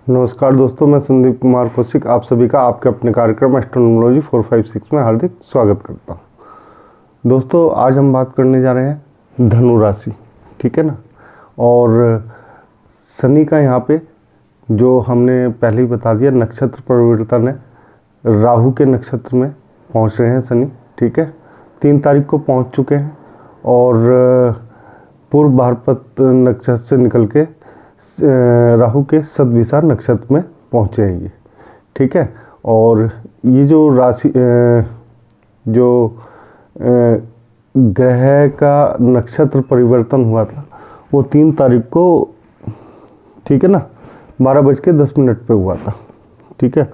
नमस्कार दोस्तों, मैं संदीप कुमार कौशिक आप सभी का आपके अपने कार्यक्रम एस्ट्रोनॉमोलॉजी 456 में हार्दिक स्वागत करता हूं। दोस्तों, आज हम बात करने जा रहे हैं धनु राशि, ठीक है ना। और शनि का यहाँ पे जो हमने पहले ही बता दिया, नक्षत्र परिवर्तन है। राहु के नक्षत्र में पहुँच रहे हैं शनि, ठीक है। 3 तारीख को पहुँच चुके हैं और पूर्व भाद्रपद नक्षत्र से निकल के राहु के शतभिषा नक्षत्र में पहुँचे हैं ये, ठीक है। और ये जो राशि जो ग्रह का नक्षत्र परिवर्तन हुआ था वो 3 तारीख को, ठीक है ना, 12:10 पे हुआ था, ठीक है।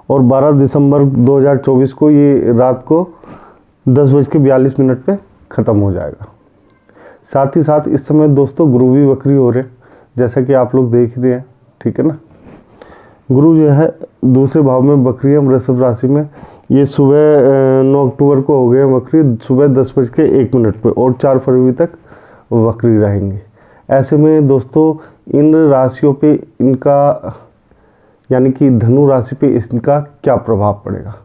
और 12 दिसंबर 2024 को ये रात को 10:42 पे ख़त्म हो जाएगा। साथ ही साथ इस समय दोस्तों गुरु भी वक्री हो रहे हैं, जैसा कि आप लोग देख रहे हैं, ठीक है ना। गुरु जो है दूसरे भाव में वक्री है, वृषभ राशि में। ये सुबह 9 अक्टूबर को हो गए वक्री, सुबह 10:01 पे, और 4 फरवरी तक वक्री रहेंगे। ऐसे में दोस्तों इन राशियों पे इनका, यानी कि धनु राशि पे इनका क्या प्रभाव पड़ेगा,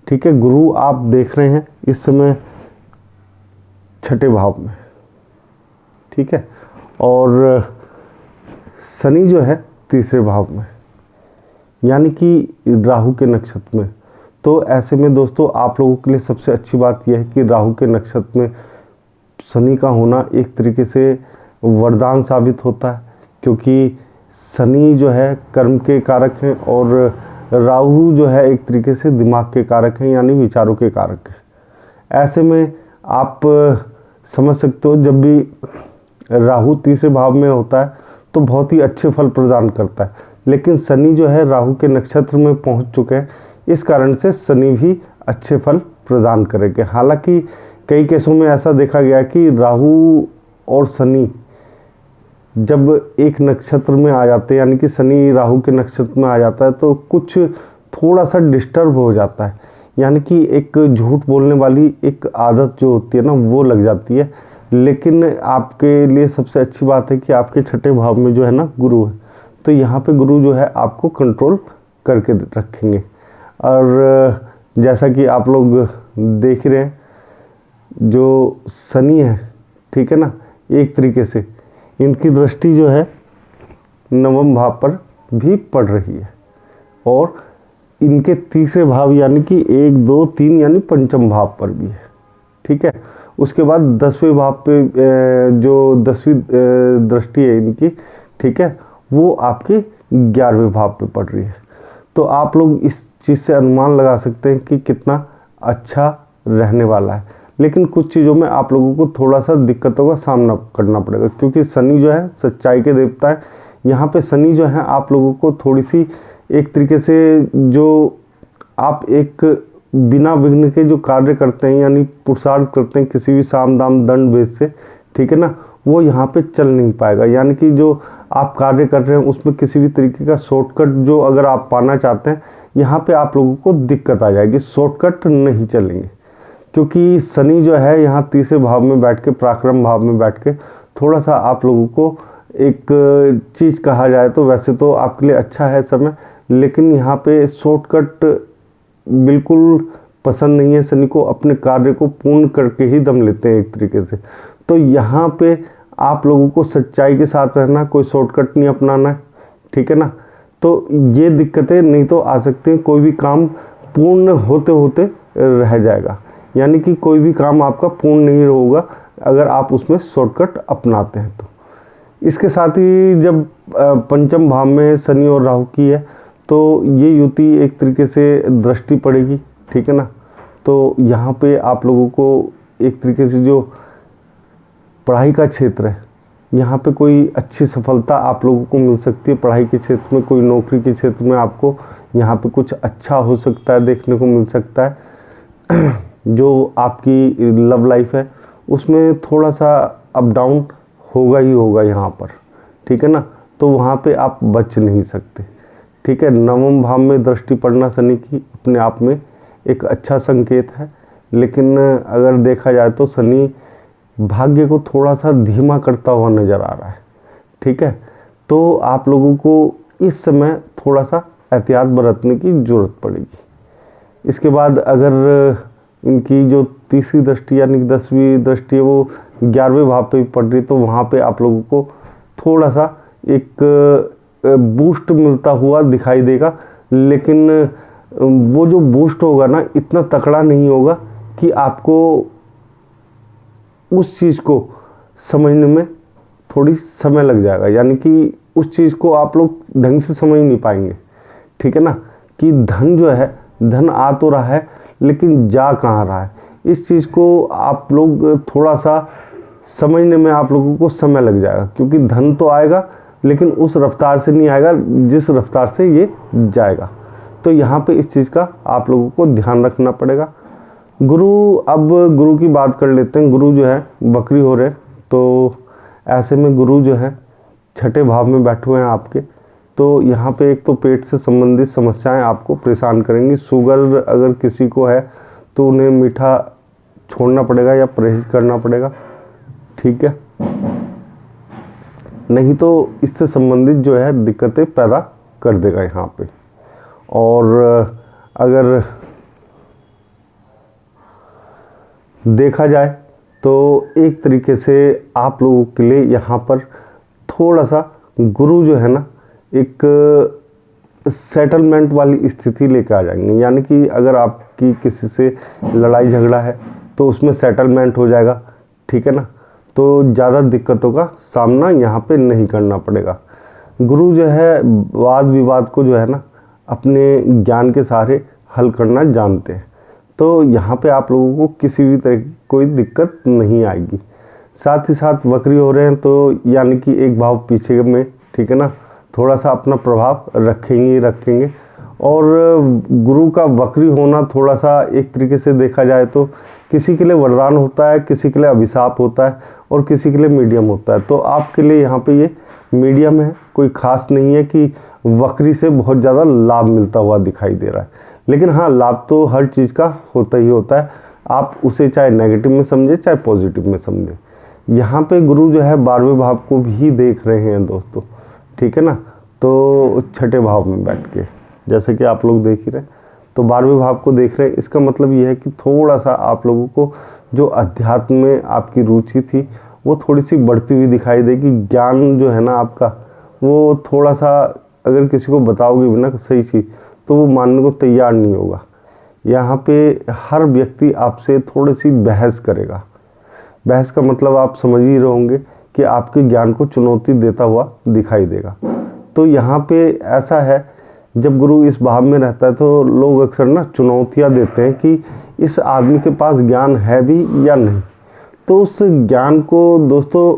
ठीक है। गुरु आप देख रहे हैं इस समय 6ठे भाव में, ठीक है। और शनि जो है 3रे भाव में, यानी कि राहु के नक्षत्र में। तो ऐसे में दोस्तों आप लोगों के लिए सबसे अच्छी बात यह है कि राहु के नक्षत्र में शनि का होना एक तरीके से वरदान साबित होता है, क्योंकि शनि जो है कर्म के कारक हैं और राहु जो है एक तरीके से दिमाग के कारक हैं, यानी विचारों के कारक हैं। ऐसे में आप समझ सकते हो, जब भी राहु 3रे भाव में होता है तो बहुत ही अच्छे फल प्रदान करता है। लेकिन शनि जो है राहु के नक्षत्र में पहुंच चुके हैं, इस कारण से शनि भी अच्छे फल प्रदान करेंगे। हालांकि कई केसों में ऐसा देखा गया कि राहु और शनि जब एक नक्षत्र में आ जाते हैं, यानी कि शनि राहु के नक्षत्र में आ जाता है, तो कुछ थोड़ा सा डिस्टर्ब हो जाता है, यानी कि एक झूठ बोलने वाली एक आदत जो होती है ना, वो लग जाती है। लेकिन आपके लिए सबसे अच्छी बात है कि आपके 6ठे भाव में जो है ना गुरु है, तो यहाँ पे गुरु जो है आपको कंट्रोल करके रखेंगे। और जैसा कि आप लोग देख रहे हैं, जो शनि है, ठीक है ना, एक तरीके से इनकी दृष्टि जो है 9वें भाव पर भी पड़ रही है, और इनके 3रे भाव यानी कि 1, 2, 3 यानी 5वें भाव पर भी है, ठीक है। उसके बाद 10वें भाव पे जो 10वीं दृष्टि है इनकी, ठीक है, वो आपके 11वें भाव पे पड़ रही है। तो आप लोग इस चीज़ से अनुमान लगा सकते हैं कि कितना अच्छा रहने वाला है। लेकिन कुछ चीज़ों में आप लोगों को थोड़ा सा दिक्कतों का सामना करना पड़ेगा, क्योंकि शनि जो है सच्चाई के देवता है। यहाँ पे शनि जो है आप लोगों को थोड़ी सी एक तरीके से, जो आप एक बिना विघ्न के जो कार्य करते हैं, यानी पुरुषार्थ करते हैं किसी भी साम दाम दंड भेद से, ठीक है ना, वो यहाँ पे चल नहीं पाएगा। यानी कि जो आप कार्य कर रहे हैं उसमें किसी भी तरीके का शॉर्टकट जो अगर आप पाना चाहते हैं, यहाँ पे आप लोगों को दिक्कत आ जाएगी, शॉर्टकट नहीं चलेंगे। क्योंकि शनि जो है यहाँ 3रे भाव में बैठ के, पराक्रम भाव में बैठ के, थोड़ा सा आप लोगों को एक चीज़ कहा जाए तो वैसे तो आपके लिए अच्छा है समय, लेकिन यहाँ पे शॉर्टकट बिल्कुल पसंद नहीं है। शनि को अपने कार्य को पूर्ण करके ही दम लेते हैं एक तरीके से। तो यहाँ पे आप लोगों को सच्चाई के साथ रहना, कोई शॉर्टकट नहीं अपनाना है, ठीक है ना। तो ये दिक्कतें नहीं तो आ सकती हैं, कोई भी काम पूर्ण होते होते रह जाएगा, यानी कि कोई भी काम आपका पूर्ण नहीं होगा अगर आप उसमें शॉर्टकट अपनाते हैं तो। इसके साथ ही जब 5वें भाव में शनि और राहु की है, तो ये युति एक तरीके से दृष्टि पड़ेगी, ठीक है ना। तो यहाँ पे आप लोगों को एक तरीके से जो पढ़ाई का क्षेत्र है, यहाँ पे कोई अच्छी सफलता आप लोगों को मिल सकती है। पढ़ाई के क्षेत्र में, कोई नौकरी के क्षेत्र में आपको यहाँ पे कुछ अच्छा हो सकता है, देखने को मिल सकता है। जो आपकी लव लाइफ है उसमें थोड़ा सा अप डाउन होगा ही होगा यहाँ पर, ठीक है ना। तो वहाँ पे आप बच नहीं सकते, ठीक है। 9वें भाव में दृष्टि पड़ना शनि की अपने आप में एक अच्छा संकेत है, लेकिन अगर देखा जाए तो शनि भाग्य को थोड़ा सा धीमा करता हुआ नज़र आ रहा है, ठीक है। तो आप लोगों को इस समय थोड़ा सा एहतियात बरतने की ज़रूरत पड़ेगी। इसके बाद अगर इनकी जो तीसरी दृष्टि यानी कि 10वीं दृष्टि है वो 11वें भाव पे पड़ रही, तो वहाँ पे आप लोगों को थोड़ा सा एक बूस्ट मिलता हुआ दिखाई देगा, लेकिन वो जो बूस्ट होगा ना इतना तकड़ा नहीं होगा कि आपको उस चीज़ को समझने में थोड़ी समय लग जाएगा, यानी कि उस चीज़ को आप लोग ढंग से समझ नहीं पाएंगे। ठीक है ना, कि धन जो है, धन आ तो रहा है लेकिन जा कहाँ रहा है, इस चीज़ को आप लोग थोड़ा सा समझने में आप लोगों को समय लग जाएगा, क्योंकि धन तो आएगा लेकिन उस रफ्तार से नहीं आएगा जिस रफ्तार से ये जाएगा। तो यहाँ पे इस चीज़ का आप लोगों को ध्यान रखना पड़ेगा। अब गुरु की बात कर लेते हैं। गुरु जो है बकरी हो रहे, तो ऐसे में गुरु जो है छठे भाव में बैठे हुए हैं आपके, तो यहाँ पे एक तो पेट से संबंधित समस्याएं आपको परेशान करेंगी। शुगर अगर किसी को है तो उन्हें मीठा छोड़ना पड़ेगा या परहेज करना पड़ेगा। ठीक है, नहीं तो इससे संबंधित जो है दिक्कतें पैदा कर देगा यहाँ पे। और अगर देखा जाए तो एक तरीके से आप लोगों के लिए यहाँ पर थोड़ा सा गुरु जो है ना एक सेटलमेंट वाली स्थिति लेकर आ जाएंगे, यानी कि अगर आपकी किसी से लड़ाई झगड़ा है तो उसमें सेटलमेंट हो जाएगा। ठीक है ना, तो ज़्यादा दिक्कतों का सामना यहाँ पे नहीं करना पड़ेगा। गुरु जो है वाद विवाद को जो है ना अपने ज्ञान के सहारे हल करना जानते हैं, तो यहाँ पे आप लोगों को किसी भी तरह की कोई दिक्कत नहीं आएगी। साथ ही साथ वक्री हो रहे हैं, तो यानी कि एक भाव पीछे में, ठीक है ना, थोड़ा सा अपना प्रभाव रखेंगे। और गुरु का वक्री होना थोड़ा सा एक तरीके से देखा जाए तो किसी के लिए वरदान होता है, किसी के लिए अभिशाप होता है और किसी के लिए मीडियम होता है। तो आपके लिए यहाँ पे ये मीडियम है, कोई खास नहीं है कि वक्री से बहुत ज़्यादा लाभ मिलता हुआ दिखाई दे रहा है। लेकिन हाँ, लाभ तो हर चीज़ का होता ही होता है, आप उसे चाहे नेगेटिव में समझे चाहे पॉजिटिव में समझे। यहाँ पे गुरु जो है 12वें भाव को भी देख रहे हैं दोस्तों। ठीक है ना, तो छठे भाव में बैठ के जैसे कि आप लोग देख ही रहे, तो 12वें भाव को देख रहे हैं। इसका मतलब ये है कि थोड़ा सा आप लोगों को जो अध्यात्म में आपकी रुचि थी वो थोड़ी सी बढ़ती हुई दिखाई देगी। ज्ञान जो है ना आपका वो थोड़ा सा, अगर किसी को बताओगे भी ना सही चीज़ तो वो मानने को तैयार नहीं होगा। यहाँ पे हर व्यक्ति आपसे थोड़ी सी बहस करेगा। बहस का मतलब आप समझ ही रहे होंगे कि आपके ज्ञान को चुनौती देता हुआ दिखाई देगा। तो यहाँ पे ऐसा है, जब गुरु इस भाव में रहता है तो लोग अक्सर ना चुनौतियाँ देते हैं कि इस आदमी के पास ज्ञान है भी या नहीं। तो उस ज्ञान को दोस्तों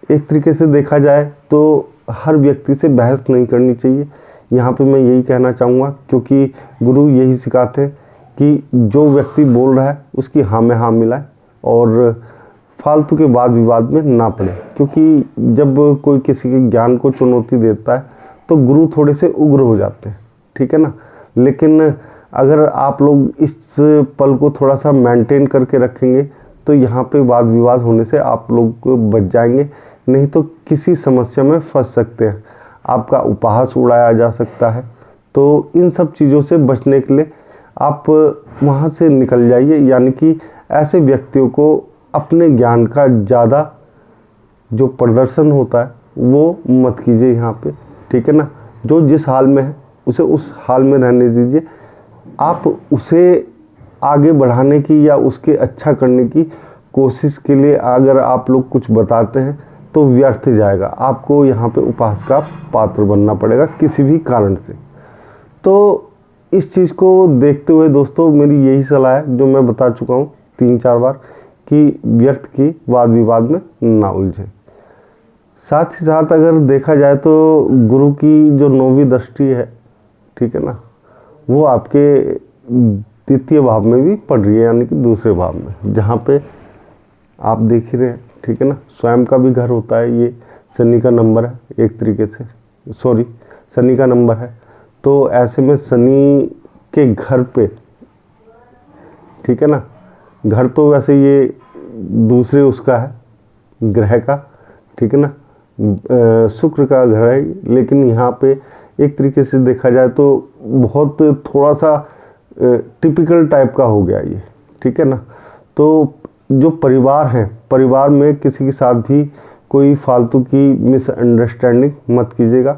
एक तरीके से देखा जाए तो हर व्यक्ति से बहस नहीं करनी चाहिए। यहाँ पे मैं यही कहना चाहूँगा, क्योंकि गुरु यही सिखाते हैं कि जो व्यक्ति बोल रहा है उसकी हाँ में हाँ मिलाए और फालतू के वाद विवाद में ना पड़े। क्योंकि जब कोई किसी के ज्ञान को चुनौती देता है तो गुरु थोड़े से उग्र हो जाते हैं। ठीक है ना, लेकिन अगर आप लोग इस पल को थोड़ा सा मेंटेन करके रखेंगे तो यहाँ पे वाद विवाद होने से आप लोग बच जाएंगे, नहीं तो किसी समस्या में फंस सकते हैं, आपका उपहास उड़ाया जा सकता है। तो इन सब चीज़ों से बचने के लिए आप वहाँ से निकल जाइए, यानी कि ऐसे व्यक्तियों को अपने ज्ञान का ज़्यादा जो प्रदर्शन होता है वो मत कीजिए यहाँ पे। ठीक है ना, जो जिस हाल में है उसे उस हाल में रहने दीजिए। आप उसे आगे बढ़ाने की या उसके अच्छा करने की कोशिश के लिए अगर आप लोग कुछ बताते हैं तो व्यर्थ जाएगा, आपको यहाँ पे उपहास का पात्र बनना पड़ेगा किसी भी कारण से। तो इस चीज़ को देखते हुए दोस्तों मेरी यही सलाह है जो मैं बता चुका हूँ 3-4 बार, कि व्यर्थ की वाद विवाद में ना उलझे। साथ ही साथ अगर देखा जाए तो गुरु की जो 9वीं दृष्टि है, ठीक है ना, वो आपके द्वितीय भाव में भी पड़ रही है, यानी कि दूसरे भाव में, जहाँ पे आप देख ही रहे हैं। ठीक है ना, स्वयं का भी घर होता है, ये शनि का नंबर है एक तरीके से, शनि का नंबर है। तो ऐसे में शनि के घर पे, ठीक है ना, घर तो वैसे ये दूसरे उसका है ग्रह का, ठीक है ना, शुक्र का घर है, लेकिन यहाँ पे एक तरीके से देखा जाए तो बहुत थोड़ा सा टिपिकल टाइप का हो गया ये, ठीक है ना। तो जो परिवार है, परिवार में किसी के साथ भी कोई फालतू की मिसअंडरस्टैंडिंग मत कीजिएगा,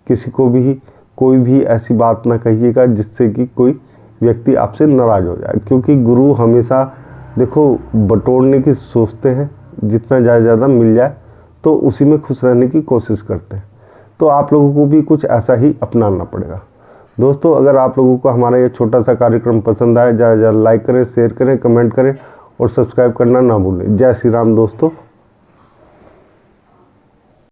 किसी को भी कोई भी ऐसी बात ना कहिएगा जिससे कि कोई व्यक्ति आपसे नाराज़ हो जाए, क्योंकि गुरु हमेशा देखो बटोरने की सोचते हैं, जितना ज़्यादा मिल जाए तो उसी में खुश रहने की कोशिश करते हैं। तो आप लोगों को भी कुछ ऐसा ही अपनाना पड़ेगा। दोस्तों, अगर आप लोगों को हमारा ये छोटा सा कार्यक्रम पसंद आए, ज़्यादा लाइक करें, शेयर करें, कमेंट करें और सब्सक्राइब करना ना भूलें। जय श्री राम दोस्तों।